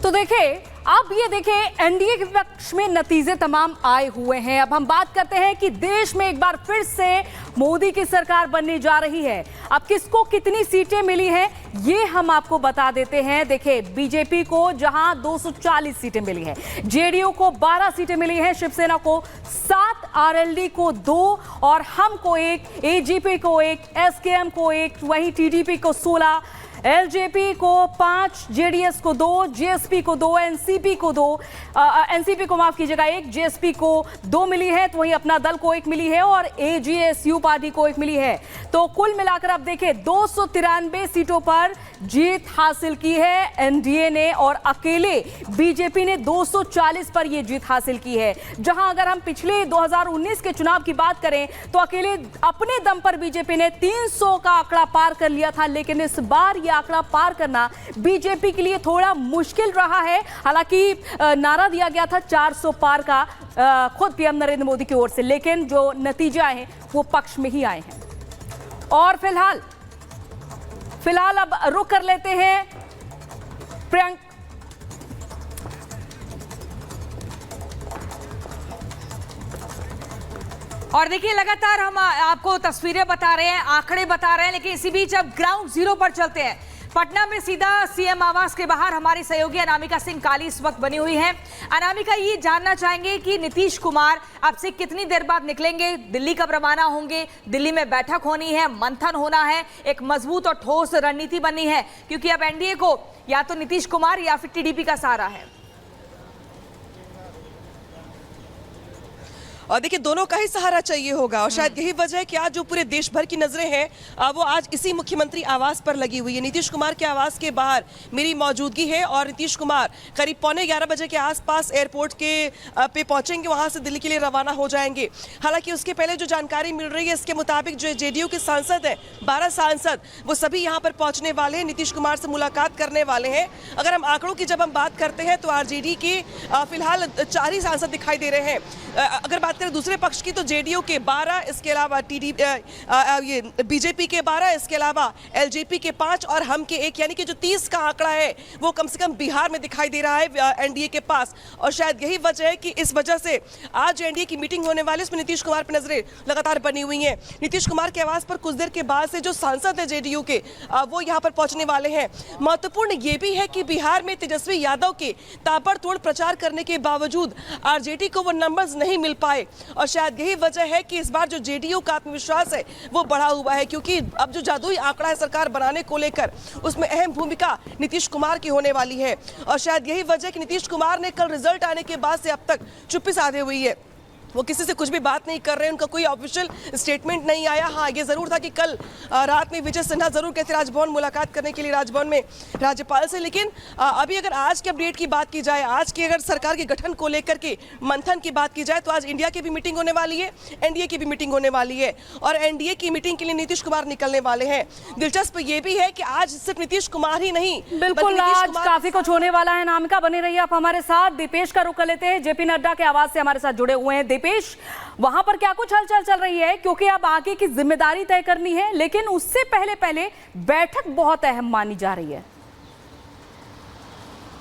तो देखिए, अब ये देखिए एनडीए के पक्ष में नतीजे तमाम आए हुए हैं। अब हम बात करते हैं कि देश में एक बार फिर से मोदी की सरकार बनने जा रही है। अब किसको कितनी सीटें मिली हैं ये हम आपको बता देते हैं। देखिए, बीजेपी को जहां 240 सीटें मिली हैं, जेडीयू को 12 सीटें मिली हैं, शिवसेना को 7, आरएलडी को 2 और हम को 1, एजीपी को 1, एसकेएम को 1, वहीं टीडीपी को 16, एलजेपी को 5, जेडीएस को 2, जीएसपी को 2, एनसीपी को 2, एनसीपी को माफ कीजिएगा 1, जेएसपी को 2 मिली है, तो वहीं अपना दल को 1 मिली है और एजीएसयू पार्टी को 1 मिली है। तो कुल मिलाकर अब देखिए 293 सीटों पर जीत हासिल की है एनडीए ने और अकेले बीजेपी ने 240 पर यह जीत हासिल की है। जहां अगर हम पिछले 2019 के चुनाव की बात करें तो अकेले अपने दम पर बीजेपी ने 300 का आंकड़ा पार कर लिया था, लेकिन इस बार यह आंकड़ा पार करना बीजेपी के लिए थोड़ा मुश्किल रहा है। हालांकि नारा दिया गया था 400 पार का खुद पीएम नरेंद्र मोदी की ओर से, लेकिन जो नतीजे आए हैं वो पक्ष में ही आए हैं। और फिलहाल अब रुक कर लेते हैं प्रियंक। और देखिए, लगातार हम आपको तस्वीरें बता रहे हैं, आंकड़े बता रहे हैं, लेकिन इसी बीच अब ग्राउंड जीरो पर चलते हैं। पटना में सीधा सीएम आवास के बाहर हमारी सहयोगी अनामिका सिंह काली इस वक्त बनी हुई हैं। अनामिका, ये जानना चाहेंगे कि नीतीश कुमार अब से कितनी देर बाद निकलेंगे, दिल्ली कब रवाना होंगे, दिल्ली में बैठक होनी है, मंथन होना है, एक मजबूत और ठोस रणनीति बननी है, क्योंकि अब एनडीए को या तो नीतीश कुमार या फिर टीडीपी का सहारा है। और देखिए, दोनों का ही सहारा चाहिए होगा और शायद यही वजह है कि आज जो पूरे देश भर की नजरें हैं वो आज इसी मुख्यमंत्री आवास पर लगी हुई है। नीतीश कुमार के आवास के बाहर मेरी मौजूदगी है और नीतीश कुमार करीब 11:15 बजे के आसपास एयरपोर्ट के पे पहुंचेंगे, वहां से दिल्ली के लिए रवाना हो जाएंगे। हालांकि उसके पहले जो जानकारी मिल रही है इसके मुताबिक जो जेडीयू के सांसद हैं, 12 सांसद, वो सभी यहाँ पर पहुंचने वाले हैं, नीतीश कुमार से मुलाकात करने वाले हैं। अगर हम आंकड़ों की जब हम बात करते हैं तो आरजेडी के फिलहाल 4 ही सांसद दिखाई दे रहे हैं। अगर बात करें दूसरे पक्ष की तो जेडीयू के 12, इसके अलावा ये बीजेपी के 12, इसके अलावा एलजेपी के 5 और हम के 1, यानी कि जो 30 का आंकड़ा है वो कम से कम बिहार में दिखाई दे रहा है एनडीए के पास। और शायद यही वजह है कि इस वजह से आज एनडीए की मीटिंग होने वाली है, उसमें नीतीश कुमार पर नजरें लगातार बनी हुई हैं। नीतीश कुमार के आवास पर कुछ देर के बाद से जो सांसद है जेडीयू के वो यहाँ पर पहुंचने वाले हैं। महत्वपूर्ण ये भी है कि बिहार में तेजस्वी यादव के ताबड़तोड़ प्रचार करने के बावजूद आरजेडी को वो नंबर्स नहीं मिल पाए और शायद यही वजह है कि इस बार जो जेडीयू का आत्मविश्वास है वो बढ़ा हुआ है, क्योंकि अब जो जादुई आंकड़ा है सरकार बनाने को लेकर उसमें अहम भूमिका नीतीश कुमार की होने वाली है। और शायद यही वजह है कि नीतीश कुमार ने कल रिजल्ट आने के बाद से अब तक चुप्पी साधे हुई है, वो किसी से कुछ भी बात नहीं कर रहे हैं, उनका कोई ऑफिशियल स्टेटमेंट नहीं आया। हाँ, ये जरूर था कि कल रात में विजय सिन्हा जरूर गए थे राजभवन मुलाकात करने के लिए राजभवन में राज्यपाल से, लेकिन अभी अगर आज के अपडेट की बात की जाए, आज की अगर सरकार के गठन को लेकर के मंथन की बात की जाए तो आज इंडिया की भी मीटिंग होने वाली है, एनडीए की भी मीटिंग होने वाली है और एनडीए की मीटिंग के लिए नीतीश कुमार निकलने वाले हैं। दिलचस्प ये भी है कि आज सिर्फ नीतीश कुमार ही नहीं, बिल्कुल आज काफी कुछ होने वाला है। नामिका बने रहिए आप हमारे साथ। दीपेश का रुख कर लेते हैं, जेपी नड्डा के आवास से हमारे साथ जुड़े हुए हैं। दीपेश, वहां पर क्या कुछ हलचल चल रही है, क्योंकि अब आगे की जिम्मेदारी तय करनी है, लेकिन उससे पहले बैठक बहुत अहम मानी जा रही है।